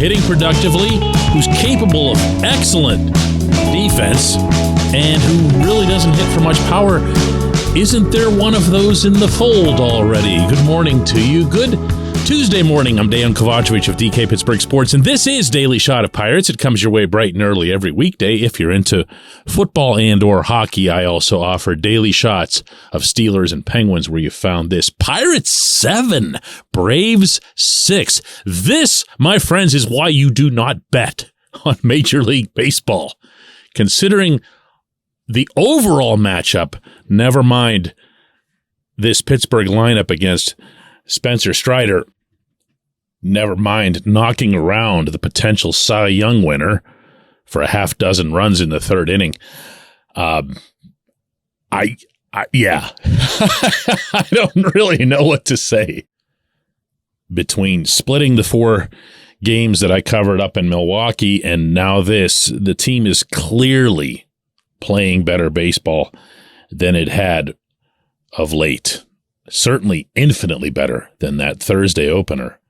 hitting productively, who's capable of excellent defense, and who really doesn't hit for much power. Isn't there one of those in the fold already? Good morning to you. Good Tuesday morning. I'm Dejan Kovacevic of DK Pittsburgh Sports, and this is Daily Shot of Pirates. It comes your way bright and early every weekday. If you're into football and or hockey, I also offer daily shots of Steelers and Penguins where you found this. Pirates 7, Braves 6. This, my friends, is why you do not bet on Major League Baseball. Considering the overall matchup, never mind this Pittsburgh lineup against Spencer Strider, never mind knocking around the potential Cy Young winner for a half dozen runs in the third inning. I don't really know what to say. Between splitting the 4 games that I covered up in Milwaukee and now this, the team is clearly playing better baseball than it had of late. Certainly infinitely better than that Thursday opener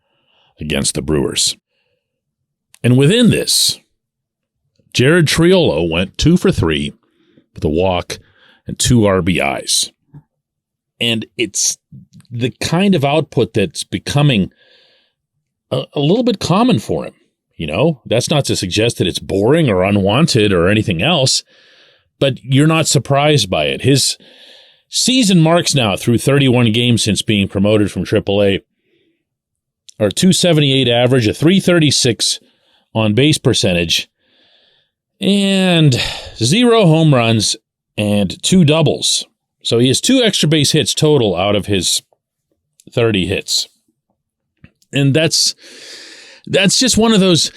against the Brewers. And within this, Jared Triolo went 2 for 3 with a walk and 2 RBIs. And it's the kind of output that's becoming a little bit common for him. You know, that's not to suggest that it's boring or unwanted or anything else, but you're not surprised by it. His season marks now through 31 games since being promoted from AAA are .278 average, a .336 on base percentage, and 0 home runs and 2 doubles. So he has 2 extra base hits total out of his 30 hits. And that's just one of those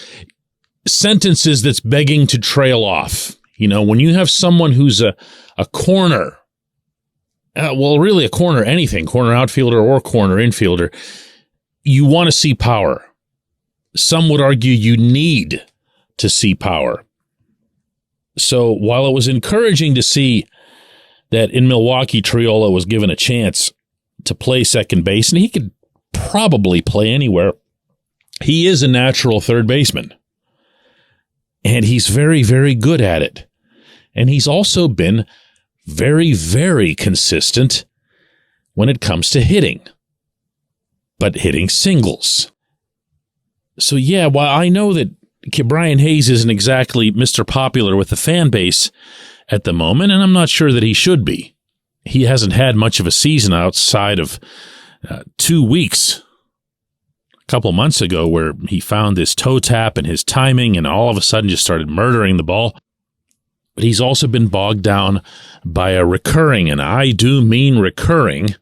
sentences that's begging to trail off. You know, when you have someone who's a corner, really a corner anything, corner outfielder or corner infielder, you want to see power. Some would argue you need to see power. So while it was encouraging to see that in Milwaukee, Triolo was given a chance to play second base, and he could probably play anywhere, he is a natural third baseman. And he's very, very good at it. And he's also been very, very consistent when it comes to hitting, but hitting singles. So yeah, while I know that Brian Hayes isn't exactly Mr. Popular with the fan base at the moment, and I'm not sure that he should be. He hasn't had much of a season outside of 2 weeks a couple months ago where he found this toe tap and his timing and all of a sudden just started murdering the ball. But he's also been bogged down by a recurring, and I do mean recurring,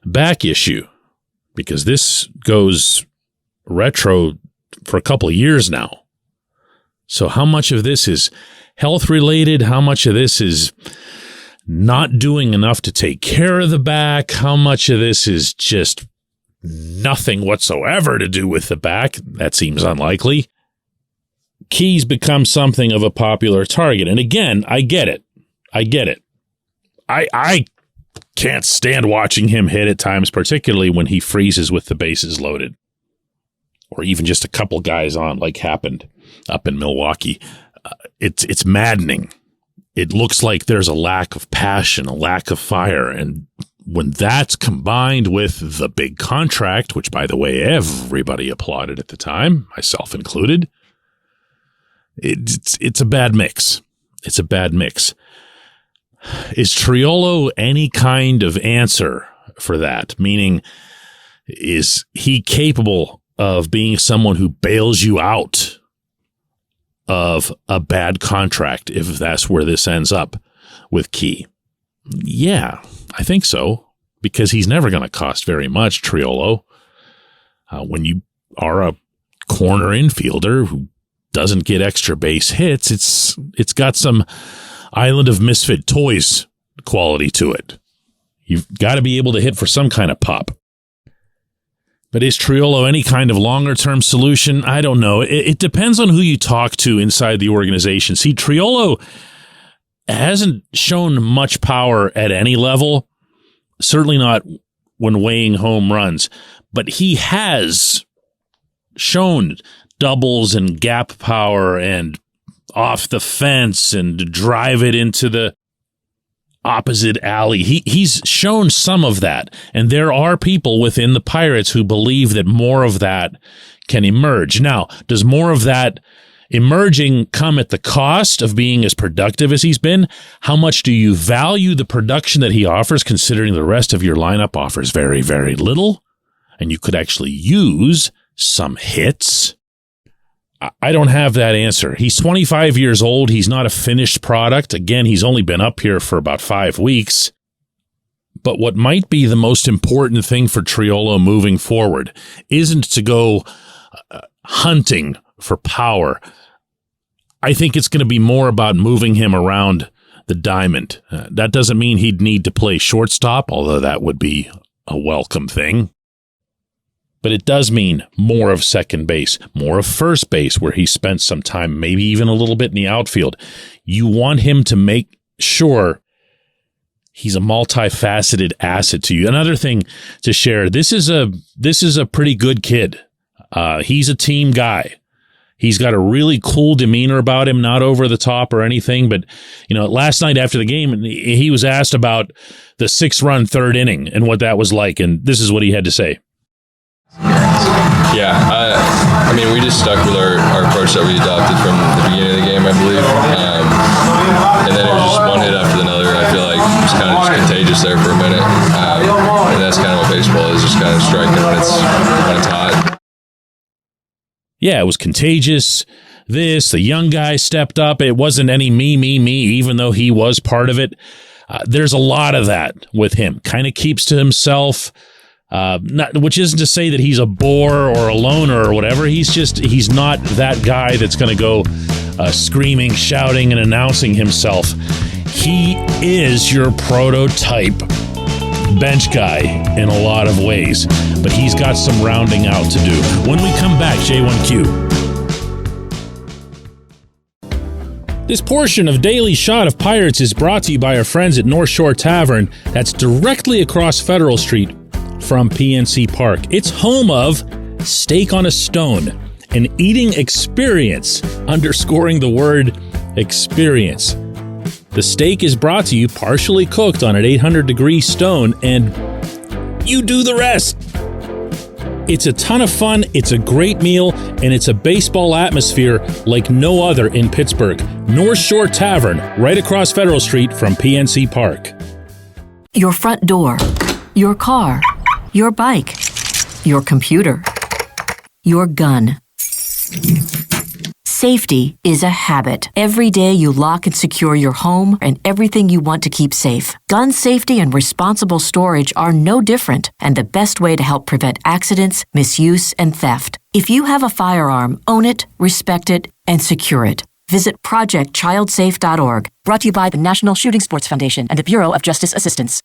back issue, because this goes retro for a couple of years now. So how much of this is health related? How much of this is not doing enough to take care of the back? How much of this is just nothing whatsoever to do with the back? That seems unlikely. Key's become something of a popular target. And again, I get it. I can't stand watching him hit at times, particularly when he freezes with the bases loaded. Or even just a couple guys on, like happened up in Milwaukee. It's maddening. It looks like there's a lack of passion, a lack of fire. And when that's combined with the big contract, which, by the way, everybody applauded at the time, myself included, it's a bad mix. It's a bad mix. Is Triolo any kind of answer for that? Meaning, is he capable of being someone who bails you out of a bad contract if that's where this ends up with Key? Yeah, I think so, because he's never going to cost very much, Triolo. When you are a corner infielder who doesn't get extra base hits, it's got some Island of Misfit Toys quality to it. You've got to be able to hit for some kind of pop. But is Triolo any kind of longer-term solution? I don't know. It depends on who you talk to inside the organization. See, Triolo hasn't shown much power at any level, certainly not when weighing home runs, but he has shown doubles and gap power and off the fence and drive it into the opposite alley. He's shown some of that, and there are people within the Pirates who believe that more of that can emerge. Now, does more of that emerging come at the cost of being as productive as he's been? How much do you value the production that he offers, considering the rest of your lineup offers very, very little, and you could actually use some hits? I don't have that answer. He's 25 years old. He's not a finished product. Again, he's only been up here for about 5 weeks. But what might be the most important thing for Triolo moving forward isn't to go hunting for power. I think it's going to be more about moving him around the diamond. That doesn't mean he'd need to play shortstop, although that would be a welcome thing. But it does mean more of second base, more of first base, where he spent some time, maybe even a little bit in the outfield. You want him to make sure he's a multifaceted asset to you. Another thing to share, this is a pretty good kid. He's a team guy. He's got a really cool demeanor about him, not over the top or anything. But, last night after the game, he was asked about the 6-run third inning and what that was like. And this is what he had to say. Yeah, we just stuck with our approach that we adopted from the beginning of the game, I believe. And then it was just one hit after another. I feel like it was kind of just contagious there for a minute. And that's kind of what baseball is, just kind of striking when it's hot. Yeah, it was contagious. The young guy stepped up. It wasn't any me, even though he was part of it. There's a lot of that with him. Kind of keeps to himself. Which isn't to say that he's a bore or a loner or whatever. He's not that guy that's going to go screaming, shouting, and announcing himself. He is your prototype bench guy in a lot of ways, but he's got some rounding out to do. When we come back, J1Q. This portion of Daily Shot of Pirates is brought to you by our friends at North Shore Tavern. That's directly across Federal Street from PNC Park. It's home of Steak on a Stone, an eating experience, underscoring the word experience. The steak is brought to you partially cooked on an 800-degree stone, and you do the rest. It's a ton of fun, it's a great meal, and it's a baseball atmosphere like no other in Pittsburgh. North Shore Tavern, right across Federal Street from PNC Park. Your front door, your car, your bike, your computer, your gun. Safety is a habit. Every day you lock and secure your home and everything you want to keep safe. Gun safety and responsible storage are no different, and the best way to help prevent accidents, misuse, and theft. If you have a firearm, own it, respect it, and secure it. Visit ProjectChildSafe.org. Brought to you by the National Shooting Sports Foundation and the Bureau of Justice Assistance.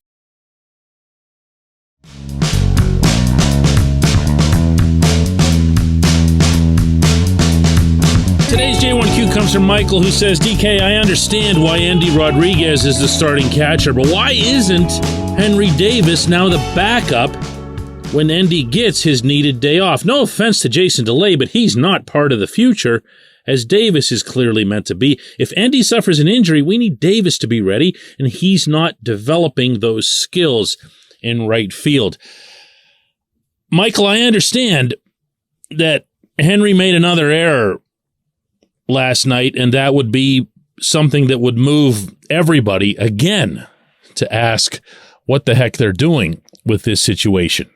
Today's J1Q comes from Michael, who says, DK, I understand why Andy Rodriguez is the starting catcher, but why isn't Henry Davis now the backup when Endy gets his needed day off? No offense to Jason DeLay, but he's not part of the future, as Davis is clearly meant to be. If Endy suffers an injury, we need Davis to be ready, and he's not developing those skills in right field. Michael, I understand that Henry made another error last night, and that would be something that would move everybody again to ask what the heck they're doing with this situation.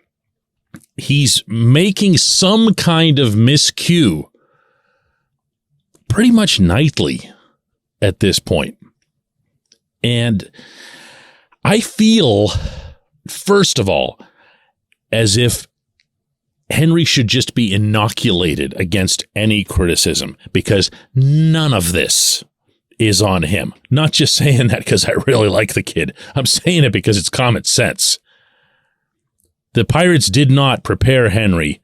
He's making some kind of miscue pretty much nightly at this point. And I feel, first of all, as if Henry should just be inoculated against any criticism, because none of this is on him. Not just saying that because I really like the kid. I'm saying it because it's common sense. The Pirates did not prepare Henry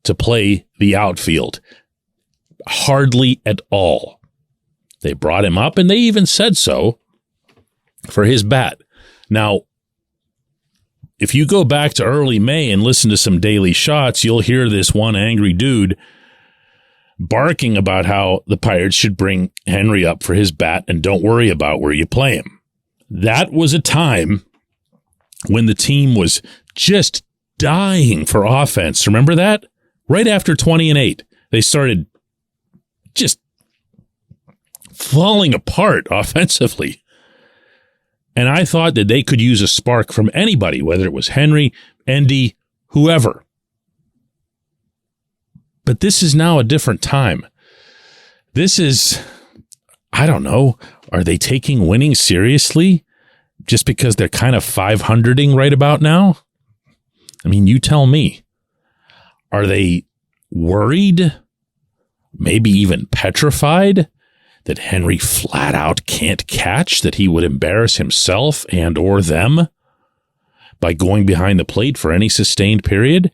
to play the outfield. Hardly at all. They brought him up, and they even said so for his bat. Now, if you go back to early May and listen to some daily shots, you'll hear this one angry dude barking about how the Pirates should bring Henry up for his bat and don't worry about where you play him. That was a time when the team was just dying for offense. Remember that? Right after 20-8, they started just falling apart offensively. And I thought that they could use a spark from anybody, whether it was Henry, Endy, whoever. But this is now a different time. This is, I don't know, are they taking winning seriously just because they're kind of 500ing right about now? I mean, you tell me. Are they worried, maybe even petrified, that Henry flat out can't catch, that he would embarrass himself and or them by going behind the plate for any sustained period?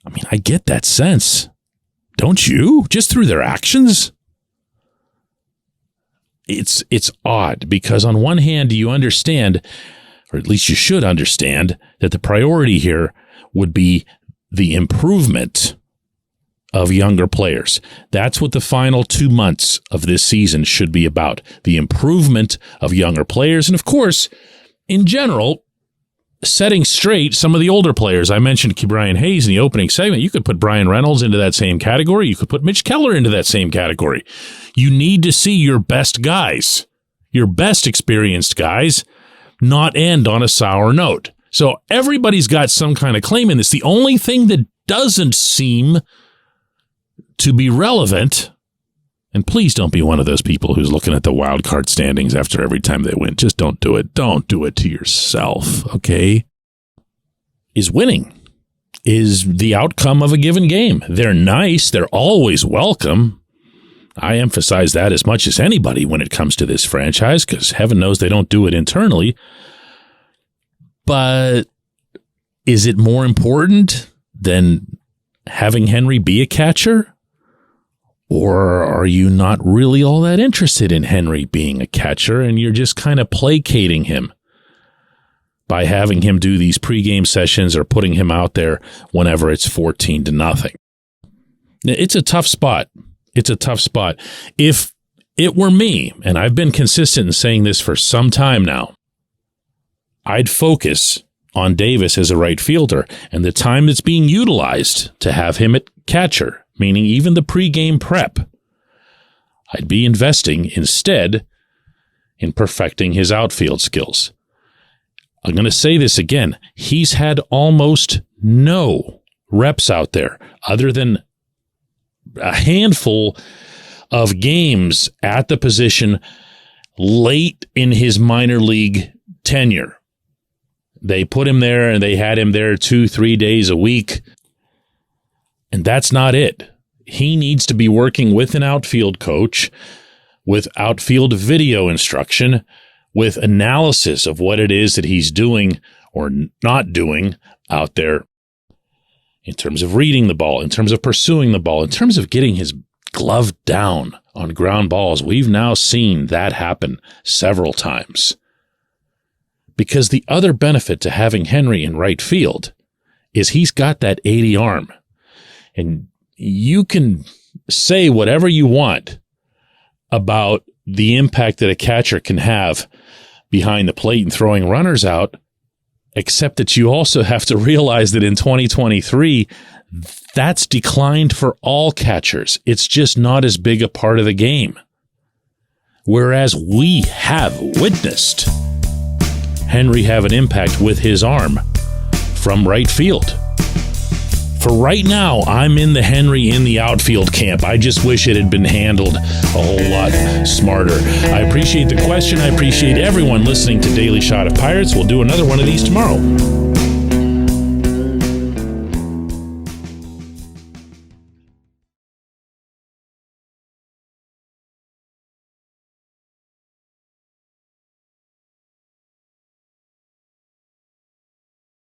I mean, I get that sense. Don't you? Just through their actions? It's odd because on one hand, you understand, or at least you should understand, that the priority here would be the improvement of younger players. That's what the final 2 months of this season should be about. The improvement of younger players. And of course, in general, setting straight some of the older players. I mentioned Brian Hayes in the opening segment. You could put Brian Reynolds into that same category. You could put Mitch Keller into that same category. You need to see your best guys, your best experienced guys, not end on a sour note. So everybody's got some kind of claim in this. The only thing that doesn't seem to be relevant, and please don't be one of those people who's looking at the wild card standings after every time they win. Just don't do it. Don't do it to yourself, okay? Is winning. Is the outcome of a given game. They're nice. They're always welcome. I emphasize that as much as anybody when it comes to this franchise, because heaven knows they don't do it internally. But is it more important than having Henry be a catcher? Or are you not really all that interested in Henry being a catcher and you're just kind of placating him by having him do these pregame sessions or putting him out there whenever it's 14-0? It's a tough spot. It's a tough spot. If it were me, and I've been consistent in saying this for some time now, I'd focus on Davis as a right fielder and the time that's being utilized to have him at catcher, meaning even the pregame prep. I'd be investing instead in perfecting his outfield skills. I'm going to say this again. He's had almost no reps out there other than a handful of games at the position late in his minor league tenure. They put him there and they had him there 2-3 days a week. And that's not it. He needs to be working with an outfield coach, with outfield video instruction, with analysis of what it is that he's doing or not doing out there in terms of reading the ball, in terms of pursuing the ball, in terms of getting his glove down on ground balls. We've now seen that happen several times. Because the other benefit to having Henry in right field is he's got that 80 arm. And you can say whatever you want about the impact that a catcher can have behind the plate and throwing runners out, except that you also have to realize that in 2023, that's declined for all catchers. It's just not as big a part of the game. Whereas we have witnessed Henry have an impact with his arm from right field. For right now, I'm in the Henry in the outfield camp. I just wish it had been handled a whole lot smarter. I appreciate the question. I appreciate everyone listening to Daily Shot of Pirates. We'll do another one of these tomorrow.